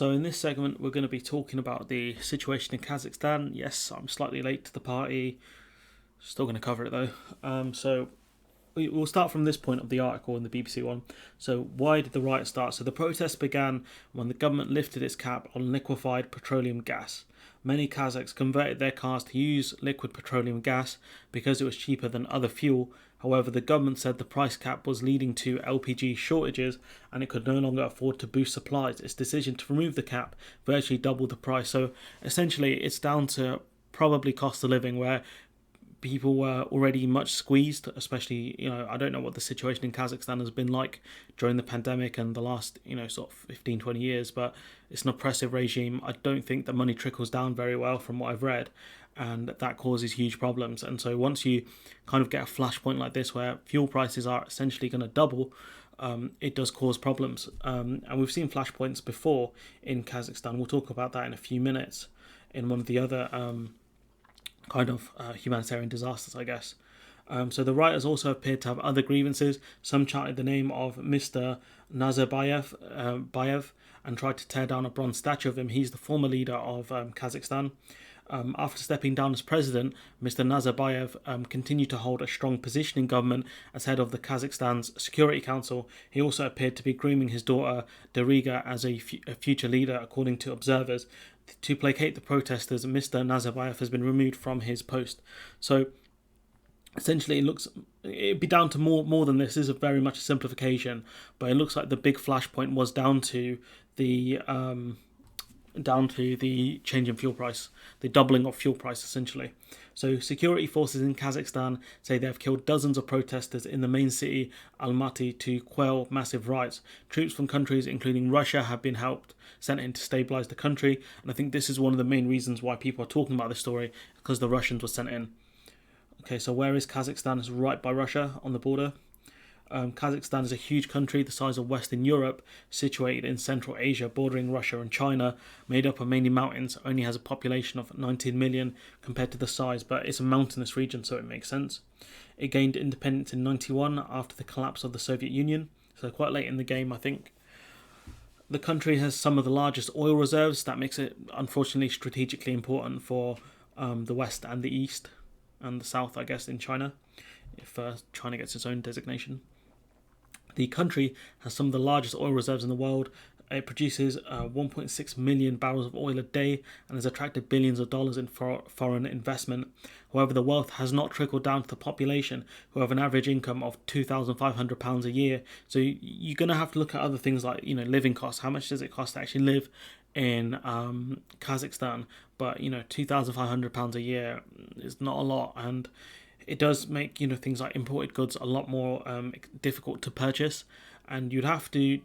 So in this segment, we're going to be talking about the situation in Kazakhstan. Yes, I'm slightly late to the party. Still going to cover it though. So we'll start from this point of the article in the BBC one. So why did the riot start? So the protests began when the government lifted its cap on liquefied petroleum gas. Many Kazakhs converted their cars to use liquid petroleum gas because it was cheaper than other fuel. However, the government said the price cap was leading to LPG shortages and it could no longer afford to boost supplies. Its decision to remove the cap virtually doubled the price. So essentially, it's down to probably cost of living, where people were already much squeezed, especially, I don't know what the situation in Kazakhstan has been like during the pandemic and the last, sort of 15, 20 years, but it's an oppressive regime. I don't think the money trickles down very well from what I've read, and that causes huge problems. And so once you kind of get a flashpoint like this where fuel prices are essentially going to double, it does cause problems. And we've seen flashpoints before in Kazakhstan. We'll talk about that in a few minutes in one of the other humanitarian disasters, I guess. So the rioters also appeared to have other grievances. Some chanted the name of Mr. Nazarbayev and tried to tear down a bronze statue of him. He's the former leader of Kazakhstan. After stepping down as president, Mr. Nazarbayev continued to hold a strong position in government as head of the Kazakhstan's Security Council. He also appeared to be grooming his daughter Dariga as a future leader, according to observers. To placate the protesters, Mr. Nazarbayev has been removed from his post. So essentially, it'd be down to more than this. This is very much a simplification, but it looks like the big flashpoint was down to the change in fuel price, the doubling of fuel price essentially. So security forces in Kazakhstan say they have killed dozens of protesters in the main city Almaty to quell massive riots. Troops from countries including Russia have been sent in to stabilise the country, and I think this is one of the main reasons why people are talking about this story, because the Russians were sent in. Okay, so where is Kazakhstan? It's right by Russia on the border. Kazakhstan is a huge country the size of Western Europe, situated in Central Asia, bordering Russia and China, made up of mainly mountains, only has a population of 19 million compared to the size, but it's a mountainous region, so it makes sense. It gained independence in 1991 after the collapse of the Soviet Union, so quite late in the game, I think. The country has some of the largest oil reserves. That makes it, unfortunately, strategically important for the West and the East and the South, I guess, in China, if China gets its own designation. The country has some of the largest oil reserves in the world. It produces 1.6 million barrels of oil a day and has attracted billions of dollars in foreign investment. However, the wealth has not trickled down to the population, who have an average income of £2,500 a year. So you're going to have to look at other things like, living costs. How much does it cost to actually live in Kazakhstan? But, £2,500 a year is not a lot, and it does make, things like imported goods a lot more difficult to purchase. And you'd have to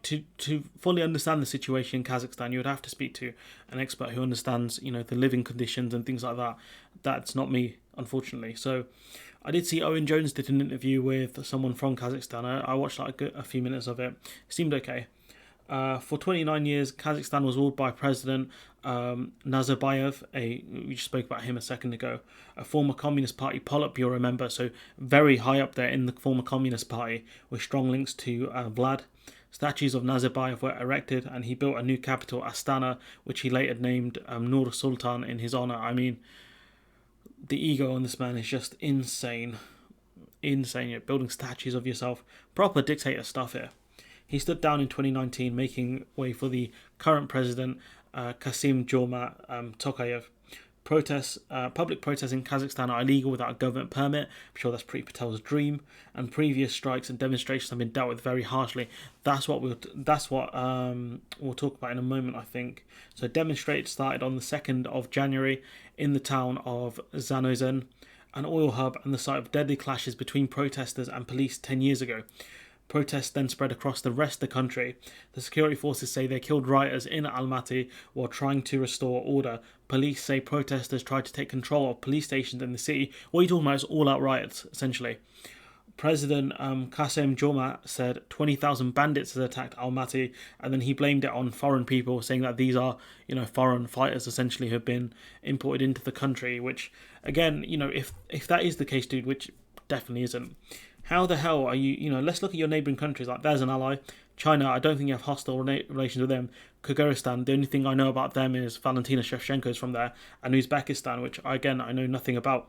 fully understand the situation in Kazakhstan, you would have to speak to an expert who understands, the living conditions and things like that. That's not me, unfortunately. So I did see Owen Jones did an interview with someone from Kazakhstan. I watched a few minutes of it. It seemed okay. For 29 years, Kazakhstan was ruled by President Nazarbayev, we just spoke about him a second ago, a former Communist Party Politburo member, so very high up there in the former Communist Party, with strong links to Vlad. Statues of Nazarbayev were erected, and he built a new capital, Astana, which he later named Nur Sultan in his honour. I mean, the ego on this man is just insane. You're building statues of yourself. Proper dictator stuff here. He stood down in 2019, making way for the current president, Kassym-Jomart Tokayev. Public protests in Kazakhstan are illegal without a government permit. I'm sure that's Priti Patel's dream. And previous strikes and demonstrations have been dealt with very harshly. That's what we'll talk about in a moment, I think. So demonstrations started on the 2nd of January in the town of Zanozen, an oil hub and the site of deadly clashes between protesters and police 10 years ago. Protests then spread across the rest of the country. The security forces say they killed rioters in Almaty while trying to restore order. Police say protesters tried to take control of police stations in the city. What you're talking about is all-out riots, essentially. President Kassym-Jomart said 20,000 bandits had attacked Almaty, and then he blamed it on foreign people, saying that these are, foreign fighters essentially who have been imported into the country. Which, again, if that is the case, dude, which definitely isn't. How the hell are you, let's look at your neighbouring countries. Like, there's an ally. China, I don't think you have hostile relations with them. Kyrgyzstan, the only thing I know about them is Valentina Shevchenko's from there, and Uzbekistan, which again I know nothing about.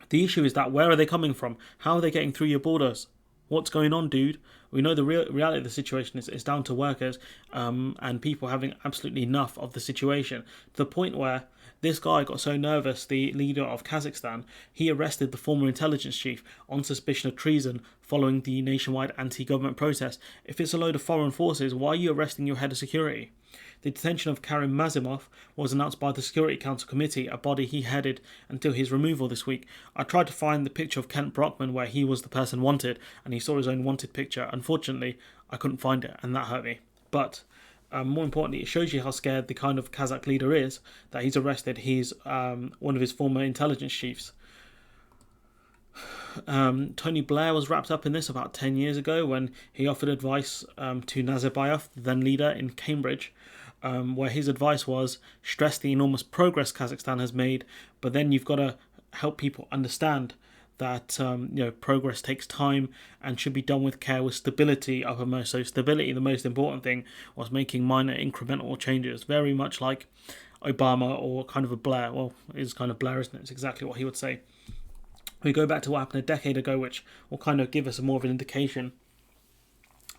The issue is that where are they coming from? How are they getting through your borders? What's going on, dude? We know the reality of the situation is down to workers and people having absolutely enough of the situation, to the point where this guy got so nervous, the leader of Kazakhstan, he arrested the former intelligence chief on suspicion of treason following the nationwide anti-government protest. If it's a load of foreign forces, why are you arresting your head of security? The detention of Karim Mazimov was announced by the Security Council Committee, a body he headed until his removal this week. I tried to find the picture of Kent Brockman where he was the person wanted, and he saw his own wanted picture. Unfortunately, I couldn't find it, and that hurt me. But more importantly, it shows you how scared the kind of Kazakh leader is that he's arrested. He's one of his former intelligence chiefs. Tony Blair was wrapped up in this about 10 years ago when he offered advice to Nazarbayev, the then leader, in Cambridge, where his advice was stress the enormous progress Kazakhstan has made, but then you've got to help people understand that progress takes time and should be done with care, with stability uppermost. So stability, the most important thing, was making minor incremental changes, very much like Obama or kind of a Blair. Well, it is kind of Blair, isn't it? It's exactly what he would say. We go back to what happened a decade ago, which will kind of give us more of an indication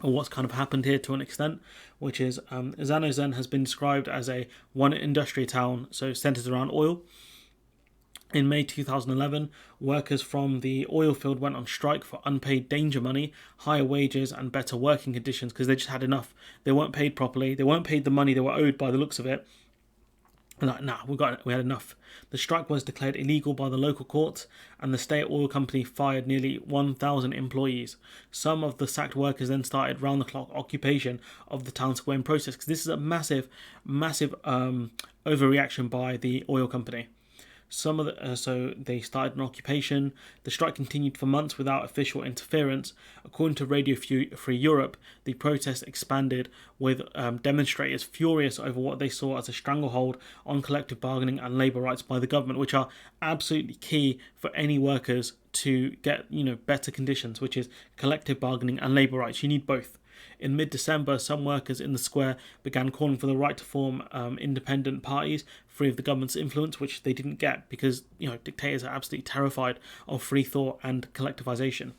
of what's kind of happened here to an extent, which is Zhanaozen has been described as a one industry town, so centered around oil. In May 2011, workers from the oil field went on strike for unpaid danger money, higher wages and better working conditions because they just had enough. They weren't paid properly. They weren't paid the money they were owed by the looks of it. Like, we had enough. The strike was declared illegal by the local courts, and the state oil company fired nearly 1,000 employees. Some of the sacked workers then started round-the-clock occupation of the town square in protest, because this is a massive overreaction by the oil company. So they started an occupation. The strike continued for months without official interference. According to Radio Free Europe, the protest expanded with demonstrators furious over what they saw as a stranglehold on collective bargaining and labour rights by the government, which are absolutely key for any workers to get better conditions, which is collective bargaining and labour rights. You need both. In mid-December, some workers in the square began calling for the right to form independent parties free of the government's influence, which they didn't get because dictators are absolutely terrified of free thought and collectivization.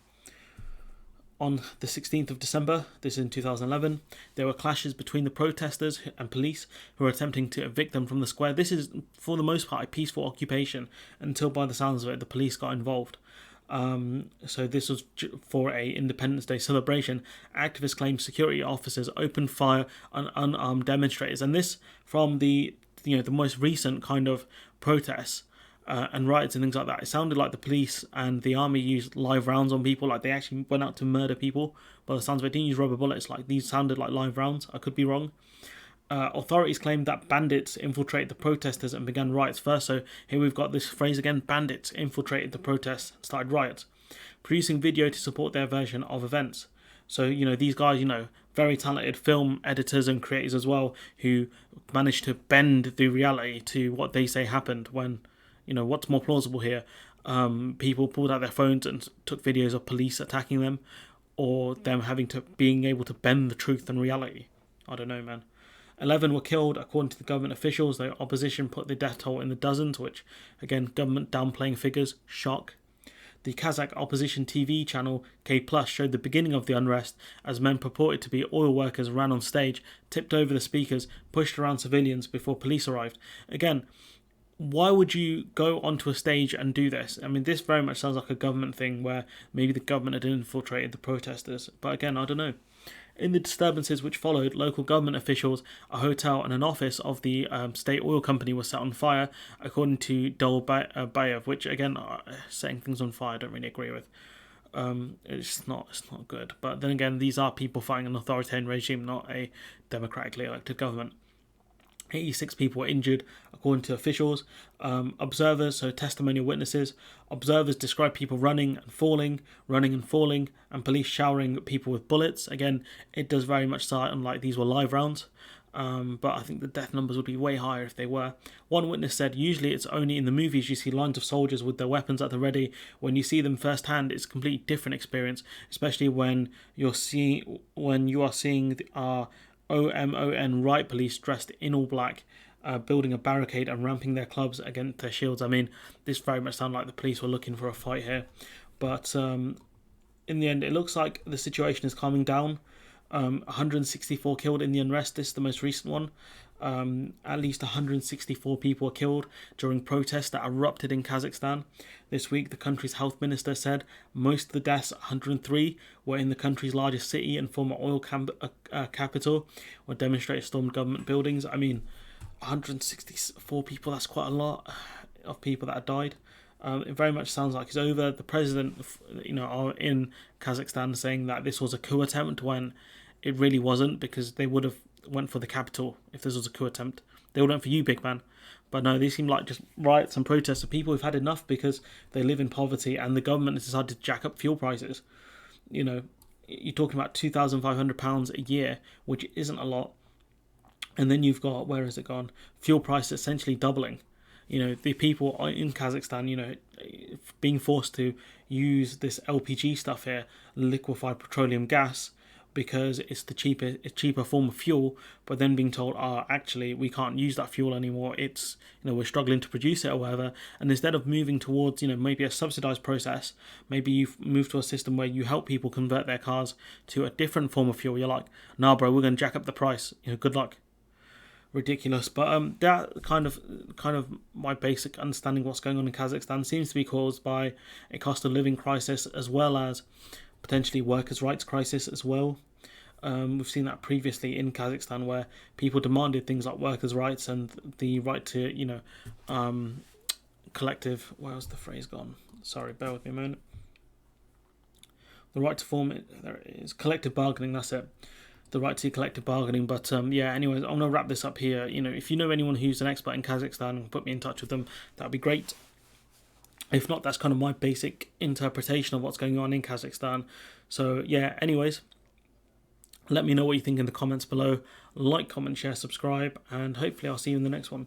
On the 16th of December, this is in 2011, there were clashes between the protesters and police who were attempting to evict them from the square. This is, for the most part, a peaceful occupation until, by the sounds of it, the police got involved. So this was for a Independence Day celebration. Activists claimed security officers opened fire on unarmed demonstrators, and this from the most recent kind of protests and riots and things like that. It sounded like the police and the army used live rounds on people, like they actually went out to murder people. By the sounds of it, didn't use rubber bullets. Like these sounded like live rounds. I could be wrong. Authorities claimed that bandits infiltrated the protesters and began riots first. So here we've got this phrase again: bandits infiltrated the protests and started riots, producing video to support their version of events. So these guys, very talented film editors and creators as well, who managed to bend the reality to what they say happened. When what's more plausible here, people pulled out their phones and took videos of police attacking them, or them being able to bend the truth and reality. I don't know, man. 11 were killed, according to the government officials. The opposition put the death toll in the dozens, which, again, government downplaying figures. Shock. The Kazakh opposition TV channel K Plus showed the beginning of the unrest as men purported to be oil workers ran on stage, tipped over the speakers, pushed around civilians before police arrived. Again, why would you go onto a stage and do this? I mean, this very much sounds like a government thing where maybe the government had infiltrated the protesters. But again, I don't know. In the disturbances which followed, local government officials, a hotel and an office of the state oil company were set on fire, according to Dolbayev, which, again, setting things on fire I don't really agree with. It's not good. But then again, these are people fighting an authoritarian regime, not a democratically elected government. 86 people were injured, according to officials. Observers, so testimonial witnesses, observers described people running and falling, and police showering people with bullets. Again, it does very much sound like these were live rounds, but I think the death numbers would be way higher if they were. One witness said, usually it's only in the movies you see lines of soldiers with their weapons at the ready. When you see them firsthand, it's a completely different experience, especially when you are seeing our OMON riot police dressed in all black, building a barricade and ramping their clubs against their shields. I mean, this very much sounded like the police were looking for a fight here. But in the end, it looks like the situation is calming down. 164 killed in the unrest. This is the most recent one. At least 164 people were killed during protests that erupted in Kazakhstan this week. The country's health minister said most of the deaths, 103, were in the country's largest city and former oil capital, where demonstrators stormed government buildings. I mean, 164 people, that's quite a lot of people that have died. It very much sounds like it's over. The president, are in Kazakhstan saying that this was a coup attempt when it really wasn't, because they would have went for the capital if this was a coup attempt. They would have went for you, big man. But no, these seem like just riots and protests of people who've had enough because they live in poverty and the government has decided to jack up fuel prices. You're talking about £2,500 a year, which isn't a lot. And then you've got, where has it gone? Fuel prices essentially doubling. The people in Kazakhstan, being forced to use this LPG stuff here, liquefied petroleum gas, because it's cheaper form of fuel, but then being told, actually, we can't use that fuel anymore. It's, we're struggling to produce it or whatever. And instead of moving towards, maybe a subsidized process, maybe you've moved to a system where you help people convert their cars to a different form of fuel. You're like, nah, bro, we're going to jack up the price. Good luck. Ridiculous. But that kind of my basic understanding of what's going on in Kazakhstan seems to be caused by a cost of living crisis, as well as potentially workers' rights crisis as well. We've seen that previously in Kazakhstan, where people demanded things like workers' rights and the right to, collective. Where's the phrase gone? Sorry, bear with me a moment. The right to form it. There it is. Collective bargaining. That's it. The right to collective bargaining. But anyways, I'm gonna wrap this up here. If you know anyone who's an expert in Kazakhstan, put me in touch with them. That'd be great. If not, that's kind of my basic interpretation of what's going on in Kazakhstan. So anyways, let me know what you think in the comments below. Like, comment, share, subscribe, and hopefully I'll see you in the next one.